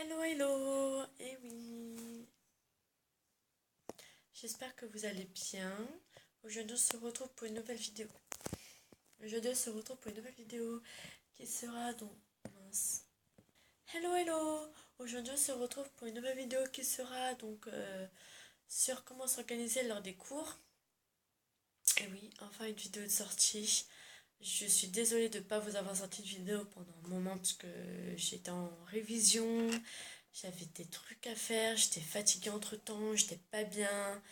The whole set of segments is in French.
Hello, hello! Eh oui! J'espère que vous allez bien. Aujourd'hui, on se retrouve pour une nouvelle vidéo. Qui sera donc... Mince. Hello, hello! Aujourd'hui, on se retrouve pour une nouvelle vidéo qui sera donc sur comment s'organiser lors des cours. Et oui, enfin une vidéo de sortie. Je suis désolée de ne pas vous avoir sorti de vidéo pendant un moment parce que j'étais en révision, j'avais des trucs à faire, j'étais fatiguée entre-temps, j'étais pas bien.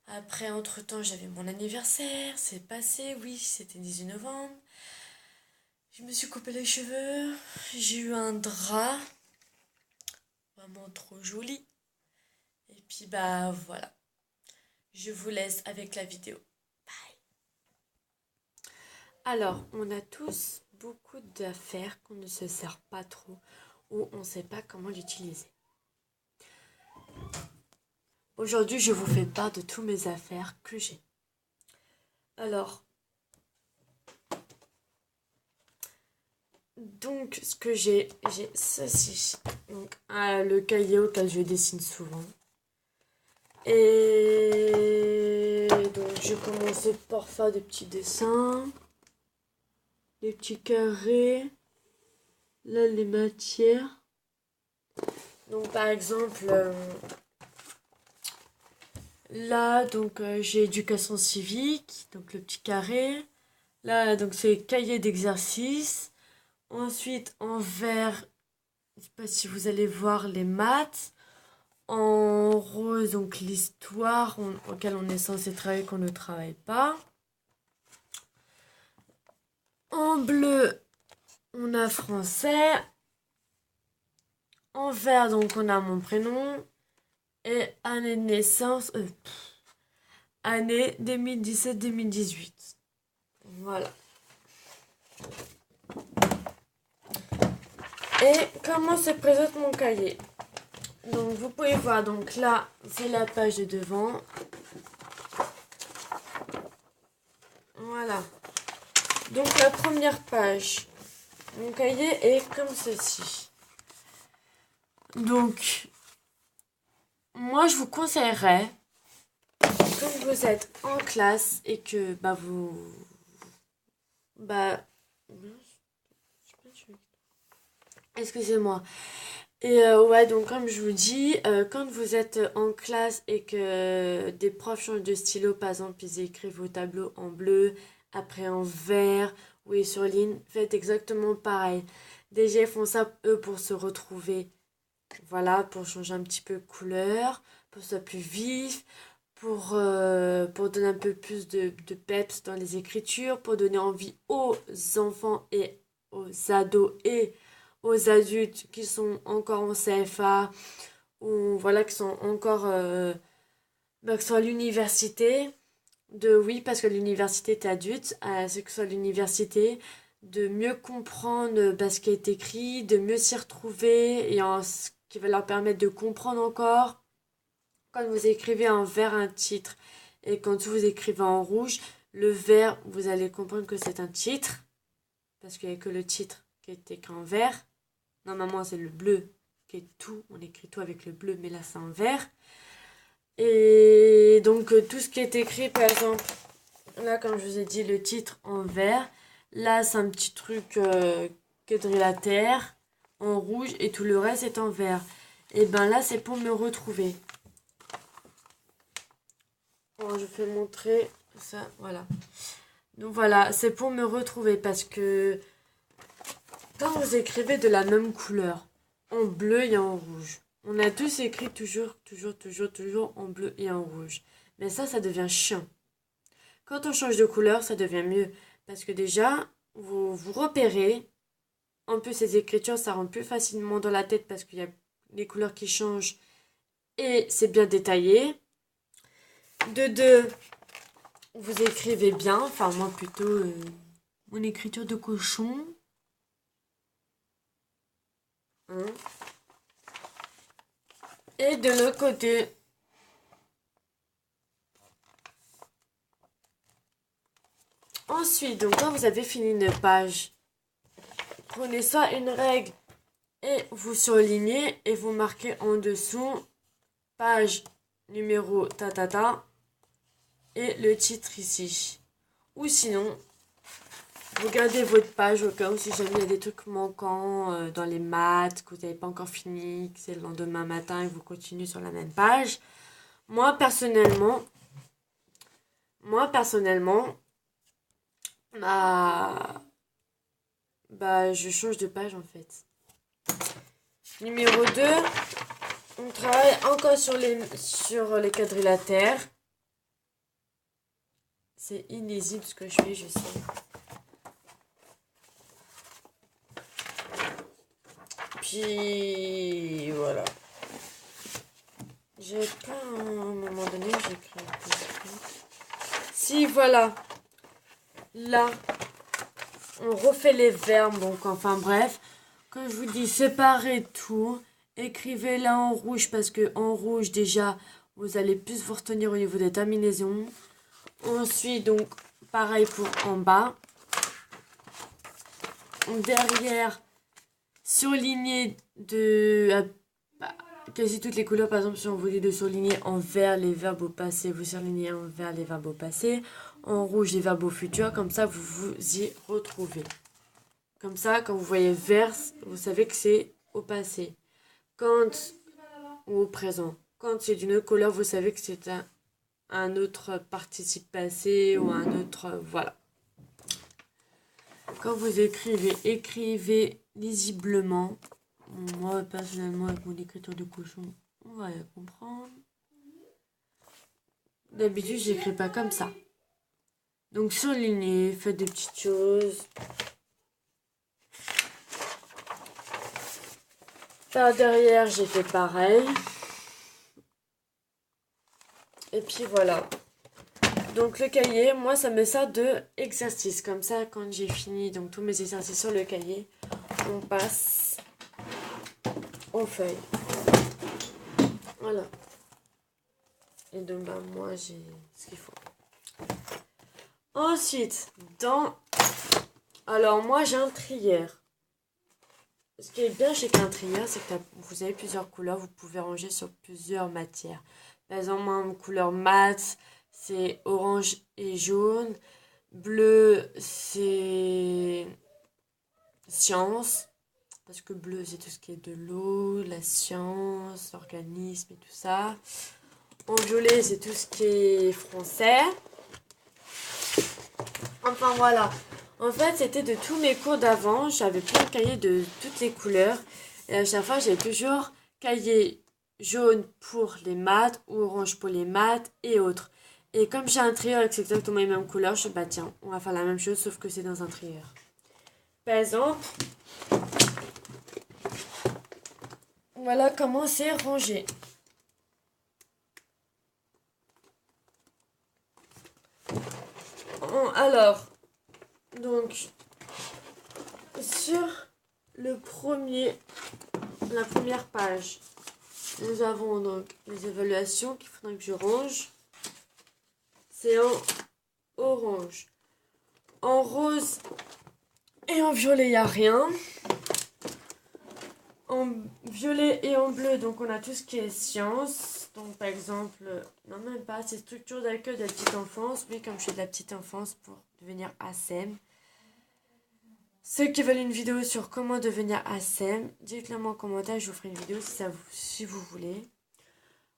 Après, entre-temps, j'avais mon anniversaire, c'est passé, oui, c'était 18 novembre. Je me suis coupé les cheveux, j'ai eu un drap, vraiment trop joli. Et puis bah voilà, je vous laisse avec la vidéo. Bye. Alors, on a tous beaucoup d'affaires qu'on ne se sert pas trop ou on ne sait pas comment l'utiliser. Aujourd'hui, je vous fais part de toutes mes affaires que j'ai. Alors, donc ce que j'ai ceci. Donc, le cahier auquel je dessine souvent. Et donc, je commence par faire des petits dessins, des petits carrés. Là, les matières. Donc, par exemple, là, donc, j'ai éducation civique, donc le petit carré. Là, donc, c'est cahier d'exercice. Ensuite, en vert, je ne sais pas si vous allez voir les maths. En rose, donc l'histoire auquel on est censé travailler qu'on ne travaille pas. En bleu, on a français. En vert, donc on a mon prénom. Et année de naissance, année 2017-2018. Voilà. Et comment se présente mon cahier? Donc vous pouvez voir, donc là, c'est la page de devant. Voilà. Donc la première page, mon cahier est comme ceci. Donc, moi je vous conseillerais, quand vous êtes en classe et que excusez-moi. Et ouais, donc comme je vous dis, quand vous êtes en classe et que des profs changent de stylo, par exemple, ils écrivent au tableau en bleu, après en vert, ou sur ligne, faites exactement pareil. Déjà, ils font ça, eux, pour se retrouver. Voilà, pour changer un petit peu de couleur, pour que ce soit plus vif, pour donner un peu plus de peps dans les écritures, pour donner envie aux enfants et aux ados et aux adultes qui sont encore en CFA ou voilà, qui sont encore que ce soit à l'université, oui, parce que l'université est adulte, c'est que ce soit l'université, de mieux comprendre ce qui est écrit, de mieux s'y retrouver ce qui va leur permettre de comprendre encore. Quand vous écrivez en vert un titre et quand vous écrivez en rouge, le vert, vous allez comprendre que c'est un titre, parce qu'il n'y a que le titre qui est écrit en vert. Normalement, c'est le bleu qui est tout, on écrit tout avec le bleu, mais là, c'est en vert. Et donc, tout ce qui est écrit, par exemple, là, comme je vous ai dit, le titre en vert, là, c'est un petit truc quadrilatère en rouge et tout le reste est en vert. Et ben là, c'est pour me retrouver. Bon, je vais montrer ça, voilà. Donc voilà, c'est pour me retrouver parce que quand vous écrivez de la même couleur, en bleu et en rouge, on a tous écrit toujours en bleu et en rouge. Mais ça devient chiant. Quand on change de couleur, ça devient mieux. Parce que déjà, vous repérez. En plus, ces écritures, ça rentre plus facilement dans la tête parce qu'il y a les couleurs qui changent et c'est bien détaillé. De deux, vous écrivez bien. Enfin, moi plutôt, mon écriture de cochon. Hein. Et de l'autre côté, ensuite, donc quand vous avez fini une page, prenez soit une règle et vous surlignez et vous marquez en dessous page numéro tatata et le titre ici. Ou sinon, vous gardez votre page au cas où si jamais il y a des trucs manquants dans les maths, que vous n'avez pas encore fini, que c'est le lendemain matin et vous continuez sur la même page. Moi personnellement, je change de page en fait. Numéro 2, on travaille encore sur les quadrilatères. C'est illisible ce que je fais, je sais. Puis voilà. J'ai pas à un moment donné, j'ai écrit un peu. Si voilà. Là, on refait les verbes, donc enfin bref. Quand je vous dis séparez tout, écrivez-la en rouge parce que en rouge déjà, vous allez plus vous retenir au niveau des terminaisons. Ensuite, donc, pareil pour en bas. Derrière, surligner quasi toutes les couleurs. Par exemple, si on vous dit de surligner en vert les verbes au passé, vous surlignez en vert les verbes au passé. En rouge les verbes au futur. Comme ça, vous vous y retrouvez. Comme ça, quand vous voyez vert, vous savez que c'est au passé. Ou au présent. Quand c'est d'une autre couleur, vous savez que c'est un autre participe passé ou un autre... voilà. Quand vous écrivez lisiblement. Moi, personnellement, avec mon écriture de cochon, on va la comprendre. D'habitude, j'écris pas comme ça. Donc, surlignez, faites des petites choses. Par derrière, j'ai fait pareil. Et puis voilà. Donc le cahier, moi ça me sert de exercice. Comme ça, quand j'ai fini donc tous mes exercices sur le cahier, on passe aux feuilles. Voilà. Et donc moi j'ai ce qu'il faut. Ensuite, alors moi j'ai un trieur. Ce qui est bien chez un trieur, c'est que vous avez plusieurs couleurs, vous pouvez ranger sur plusieurs matières. Par exemple, moi, ma couleur mat, c'est orange et jaune. Bleu, c'est science. Parce que bleu, c'est tout ce qui est de l'eau, la science, l'organisme et tout ça. En violet, c'est tout ce qui est français. Enfin voilà. En fait, c'était de tous mes cours d'avant. J'avais plein de cahiers de toutes les couleurs. Et à chaque fois, j'avais toujours cahier jaune pour les maths ou orange pour les maths et autres. Et comme j'ai un trieur avec exactement les mêmes couleurs, je me suis dit, bah tiens, on va faire la même chose sauf que c'est dans un trieur. Par exemple, voilà comment c'est rangé. Alors, donc, sur la première page, nous avons donc les évaluations qu'il faudra que je range. C'est en orange. En rose et en violet, il n'y a rien. En violet et en bleu, donc on a tout ce qui est sciences. Donc par exemple, non même pas, c'est structure d'accueil de la petite enfance. Oui, comme je suis de la petite enfance pour devenir ASEM. Ceux qui veulent une vidéo sur comment devenir ASEM, dites-le moi en commentaire, je vous ferai une vidéo si vous voulez.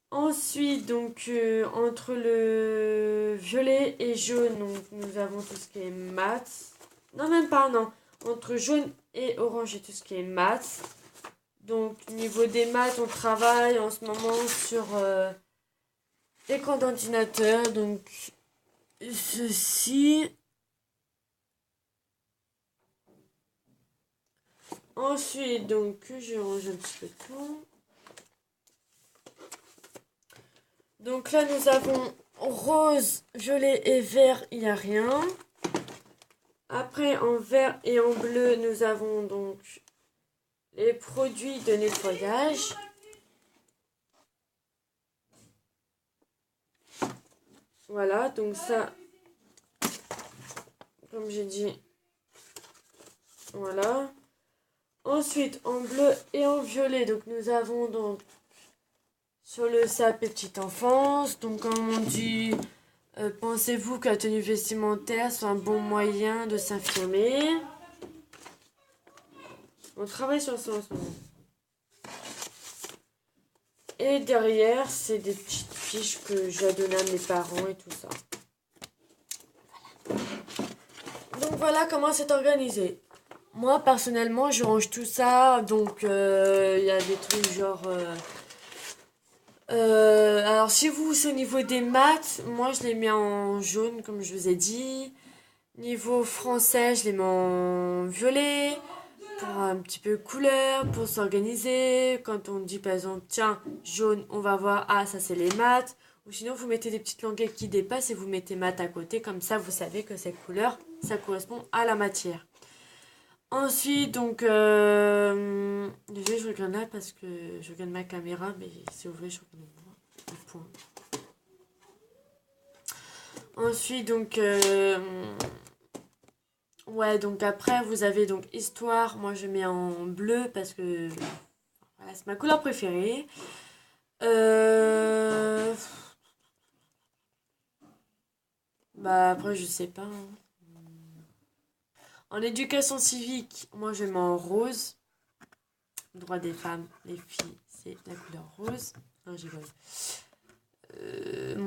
Ensuite, donc, entre le violet et jaune, donc, nous avons tout ce qui est maths. Non, même pas, non. Entre jaune et orange, et tout ce qui est maths. Donc, niveau des maths, on travaille en ce moment sur écran d'ordinateur. Donc, ceci. Ensuite, donc, je range un petit peu tout. Donc là, nous avons rose, violet et vert, il n'y a rien. Après, en vert et en bleu, nous avons donc les produits de nettoyage. Voilà, donc ça, comme j'ai dit, voilà. Ensuite, en bleu et en violet, donc nous avons donc sur le SAP petite enfance. Donc comme on dit, pensez-vous que la tenue vestimentaire soit un bon moyen de s'affirmer? On travaille sur ça en ce moment. Et derrière, c'est des petites fiches que j'ai données à mes parents et tout ça. Donc voilà comment c'est organisé. Moi, personnellement, je range tout ça. Donc, il y a des trucs genre... alors, si vous, c'est au niveau des maths, moi, je les mets en jaune, comme je vous ai dit. Niveau français, je les mets en violet. Pour un petit peu couleur, pour s'organiser. Quand on dit, par exemple, tiens, jaune, on va voir, ah, ça, c'est les maths. Ou sinon, vous mettez des petites languettes qui dépassent et vous mettez maths à côté. Comme ça, vous savez que cette couleur, ça correspond à la matière. Ensuite, donc, déjà, je regarde là parce que je regarde ma caméra, mais c'est ouvert, je regarde moi. Le point. Ensuite, donc, ouais, donc après, vous avez donc histoire. Moi, je mets en bleu parce que voilà, c'est ma couleur préférée. Euh... Bah, après, je sais pas, hein. En éducation civique, moi, je mets en rose. Droit des femmes, les filles, c'est la couleur rose. Non, j'ai rigole.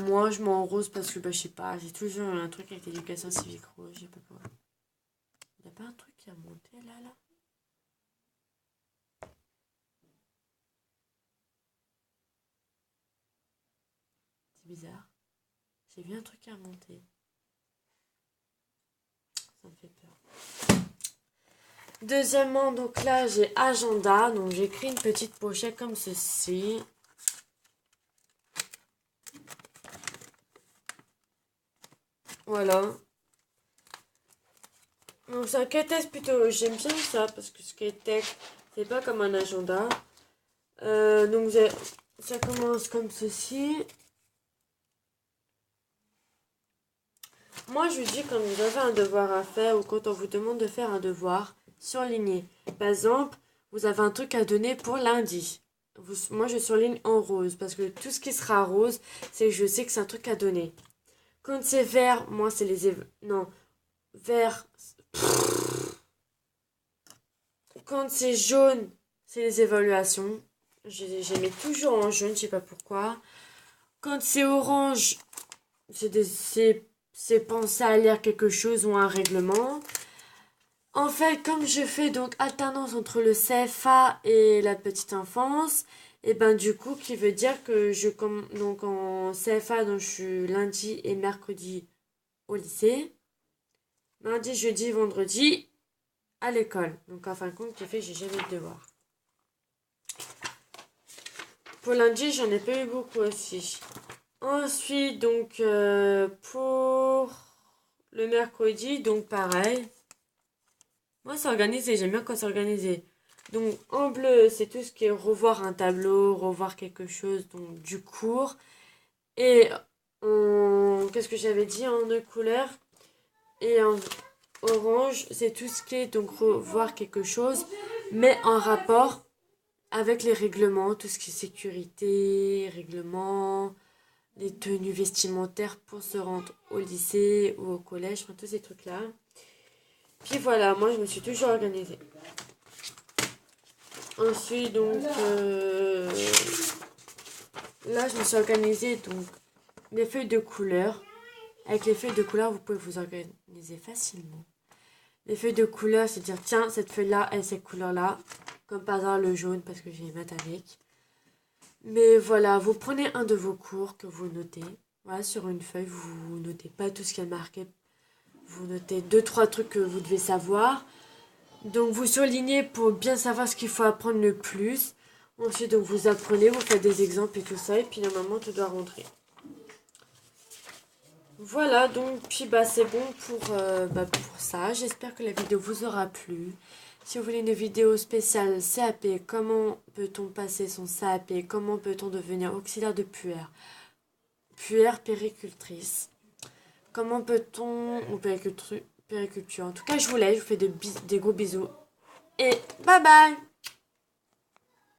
Moi, je m'en rose parce que, bah, je sais pas, j'ai toujours un truc avec l'éducation civique rose, je sais pas pourquoi. Y a pas un truc qui a monté là? C'est bizarre. J'ai vu un truc qui a monté. Ça me fait peur. Deuxièmement, donc là, j'ai agenda. Donc, j'écris une petite pochette comme ceci. Voilà. Donc, c'est un K-Test plutôt. J'aime bien ça parce que ce K-Test, c'est pas comme un agenda. Donc, ça commence comme ceci. Moi, je dis quand vous avez un devoir à faire ou quand on vous demande de faire un devoir, surlignez. Par exemple, vous avez un truc à donner pour lundi. Moi, je surligne en rose parce que tout ce qui sera rose, c'est que je sais que c'est un truc à donner. Quand c'est vert, moi, c'est les... Non, vert... Quand c'est jaune, c'est les évaluations. J'ai mis toujours en jaune, je sais pas pourquoi. Quand c'est orange, c'est penser à lire quelque chose ou un règlement. En fait, comme je fais donc alternance entre le CFA et la petite enfance, et ben du coup, qui veut dire que donc en CFA, donc je suis lundi et mercredi au lycée, mardi, jeudi, vendredi à l'école. Donc en fin de compte, qui fait que j'ai jamais de devoirs. Pour lundi, j'en ai pas eu beaucoup aussi. Ensuite, donc pour le mercredi, donc pareil. Moi, c'est organisé, j'aime bien quand c'est organisé. Donc, en bleu, c'est tout ce qui est revoir un tableau, revoir quelque chose, donc du cours. Et qu'est-ce que j'avais dit en deux couleurs? Et en orange, c'est tout ce qui est donc revoir quelque chose, mais en rapport avec les règlements, tout ce qui est sécurité, règlements, les tenues vestimentaires pour se rendre au lycée ou au collège, enfin, tous ces trucs-là. Puis voilà, moi, je me suis toujours organisée. Ensuite, donc, là, je me suis organisée, donc, les feuilles de couleur. Avec les feuilles de couleur, vous pouvez vous organiser facilement. Les feuilles de couleur, c'est dire, tiens, cette feuille-là, elle, cette couleur-là. Comme par hasard, le jaune, parce que j'ai les maths avec. Mais voilà, vous prenez un de vos cours que vous notez. Voilà, sur une feuille, vous notez pas tout ce qui est marqué. Vous notez 2-3 trucs que vous devez savoir. Donc vous surlignez pour bien savoir ce qu'il faut apprendre le plus. Ensuite, donc vous apprenez, vous faites des exemples et tout ça. Et puis normalement, tout doit rentrer. Voilà, donc puis bah c'est bon pour ça. J'espère que la vidéo vous aura plu. Si vous voulez une vidéo spéciale CAP, comment peut-on passer son CAP, comment peut-on devenir auxiliaire de puère péricultrice, comment peut-on, ou périculture. En tout cas, je vous laisse, je vous fais des gros bisous. et bye bye!